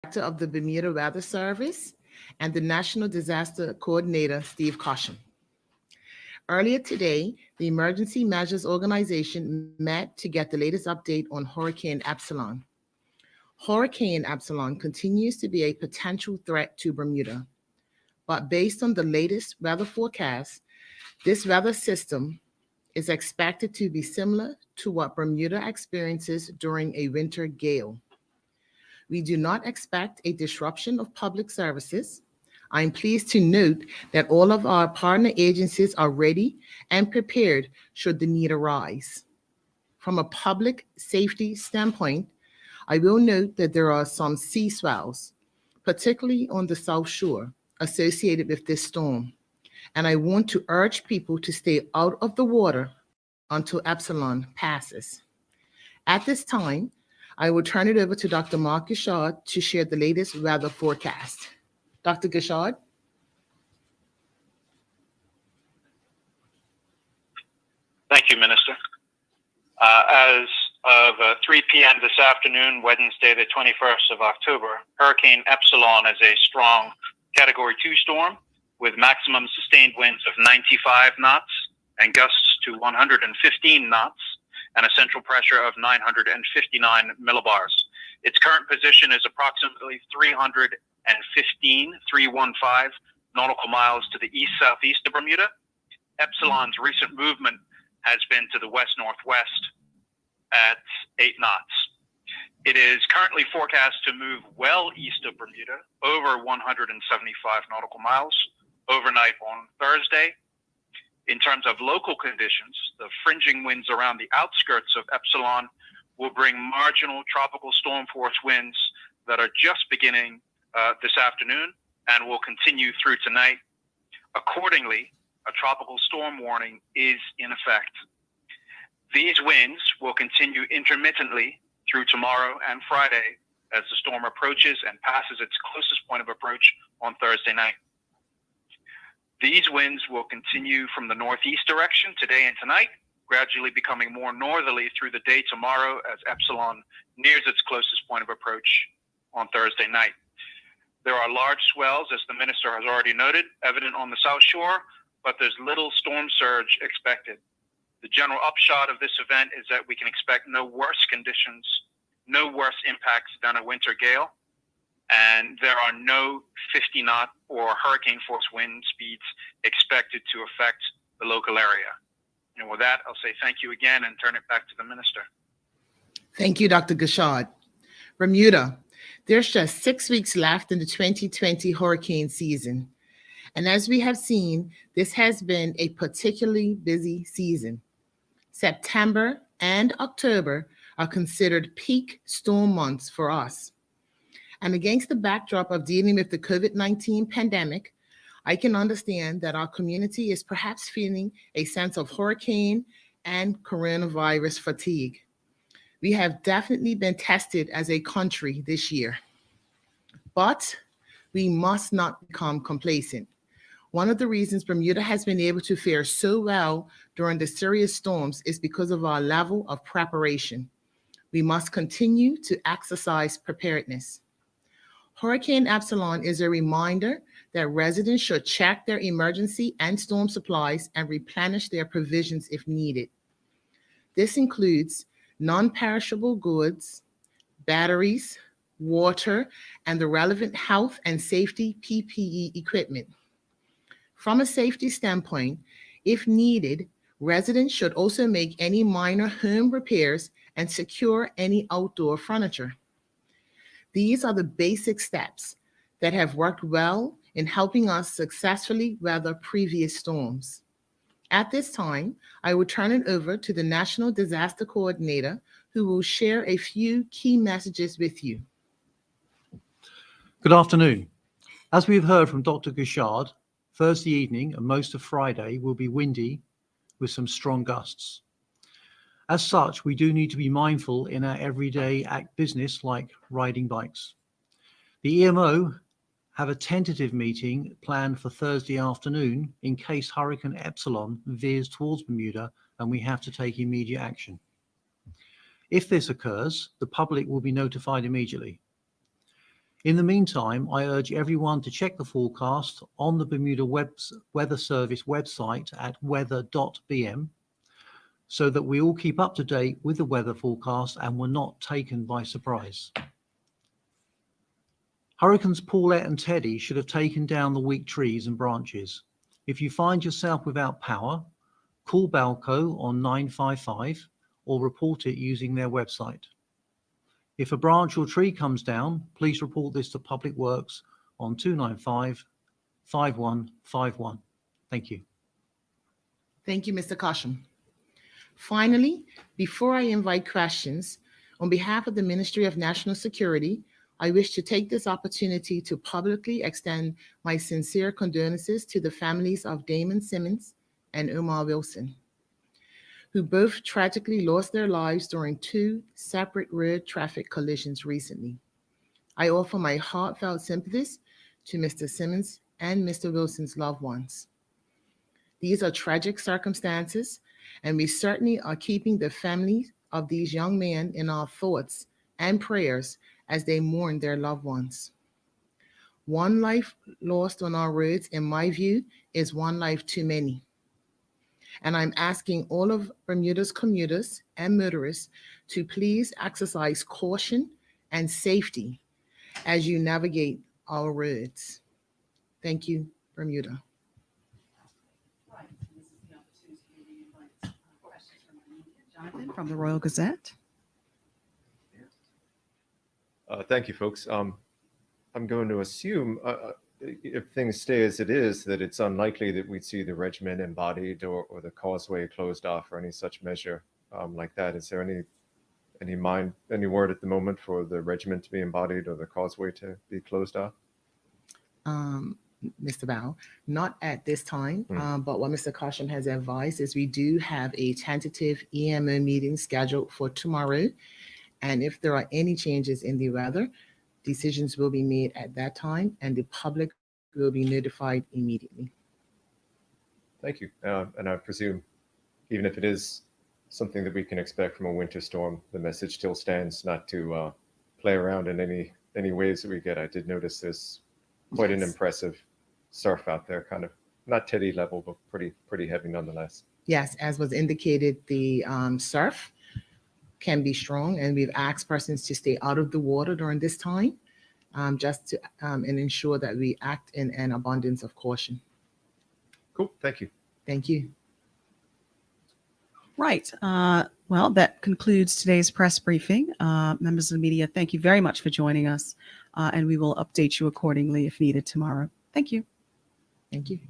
Director of the Bermuda Weather Service, and the National Disaster Coordinator, Steve Caution. Earlier today, the Emergency Measures Organization met to get the latest update on Hurricane Epsilon. Hurricane Epsilon continues to be a potential threat to Bermuda, but based on the latest weather forecast, this weather system is expected to be similar to what Bermuda experiences during a winter gale. We do not expect a disruption of public services. I'm pleased to note that all of our partner agencies are ready and prepared should the need arise. From a public safety standpoint, I will note that there are some sea swells, particularly on the South Shore, associated with this storm, and I want to urge people to stay out of the water until Epsilon passes. At this time, I will turn it over to Dr. Mark Gashard to share the latest weather forecast. Dr. Gashard? Thank you, Minister. As of 3 p.m. this afternoon, Wednesday, the 21st of October, Hurricane Epsilon is a strong Category 2 storm with maximum sustained winds of 95 knots and gusts to 115 knots and a central pressure of 959 millibars. Its current position is approximately 315 nautical miles to the east-southeast of Bermuda. Epsilon's recent movement has been to the west-northwest at 8 knots. It is currently forecast to move well east of Bermuda, over 175 nautical miles, overnight on Thursday. In terms of local conditions, the fringing winds around the outskirts of Epsilon will bring marginal tropical storm force winds that are just beginning this afternoon and will continue through tonight. Accordingly, a tropical storm warning is in effect. These winds will continue intermittently through tomorrow and Friday as the storm approaches and passes its closest point of approach on Thursday night. These winds will continue from the northeast direction today and tonight, gradually becoming more northerly through the day tomorrow as Epsilon nears its closest point of approach on Thursday night. There are large swells, as the Minister has already noted, evident on the South Shore, but there's little storm surge expected. The general upshot of this event is that we can expect no worse conditions, no worse impacts than a winter gale, and there are no 50-knot or hurricane force wind speeds expected to affect the local area. And with that, I'll say thank you again and turn it back to the Minister. Thank you, Dr. Gashard. Bermuda, there's just 6 weeks left in the 2020 hurricane season. And as we have seen, this has been a particularly busy season. September and October are considered peak storm months for us. And against the backdrop of dealing with the COVID-19 pandemic, I can understand that our community is perhaps feeling a sense of hurricane and coronavirus fatigue. We have definitely been tested as a country this year, but we must not become complacent. One of the reasons Bermuda has been able to fare so well during the serious storms is because of our level of preparation. We must continue to exercise preparedness. Hurricane Epsilon is a reminder that residents should check their emergency and storm supplies and replenish their provisions if needed. This includes non-perishable goods, batteries, water, and the relevant health and safety PPE equipment. From a safety standpoint, if needed, residents should also make any minor home repairs and secure any outdoor furniture. These are the basic steps that have worked well in helping us successfully weather previous storms. At this time, I will turn it over to the National Disaster Coordinator, who will share a few key messages with you. Good afternoon. As we've heard from Dr. Gashard, Thursday evening and most of Friday will be windy with some strong gusts. As such, we do need to be mindful in our everyday business like riding bikes. The EMO have a tentative meeting planned for Thursday afternoon in case Hurricane Epsilon veers towards Bermuda and we have to take immediate action. If this occurs, the public will be notified immediately. In the meantime, I urge everyone to check the forecast on the Bermuda Weather Service website at weather.bm so that we all keep up to date with the weather forecast and we're not taken by surprise. Hurricanes Paulette and Teddy should have taken down the weak trees and branches. If you find yourself without power, call Balco on 955 or report it using their website. If a branch or tree comes down, please report this to Public Works on 295 5151. Thank you. Thank you, Mr. Cosham. Finally, before I invite questions, on behalf of the Ministry of National Security, I wish to take this opportunity to publicly extend my sincere condolences to the families of Damon Simmons and Omar Wilson, who both tragically lost their lives during 2 separate road traffic collisions recently. I offer my heartfelt sympathies to Mr. Simmons and Mr. Wilson's loved ones. These are tragic circumstances, and we certainly are keeping the families of these young men in our thoughts and prayers as they mourn their loved ones. One life lost on our roads, in my view, is one life too many. And I'm asking all of Bermuda's commuters and motorists to please exercise caution and safety as you navigate our roads. Thank you, Bermuda. Right. This is the opportunity to invite questions from our media. Jonathan from the Royal Gazette. Thank you, folks. I'm going to assume if things stay as it is, that it's unlikely that we'd see the regiment embodied or the causeway closed off or any such measure like that. Is there any word at the moment for the regiment to be embodied or the causeway to be closed off? Mr. Bao, not at this time, but what Mr. Cosham has advised is we do have a tentative EMO meeting scheduled for tomorrow. And if there are any changes in the weather, decisions will be made at that time and the public will be notified immediately. Thank you. And I presume, even if it is something that we can expect from a winter storm, the message still stands not to play around in any waves that we get. I did notice there's quite an impressive surf out there, kind of not Teddy level, but pretty heavy nonetheless. Yes, as was indicated, the surf can be strong, and we've asked persons to stay out of the water during this time, just to and ensure that we act in an abundance of caution. Cool. Thank you. Thank you. Right. Well, that concludes today's press briefing. Members of the media, thank you very much for joining us, and we will update you accordingly if needed tomorrow. Thank you. Thank you.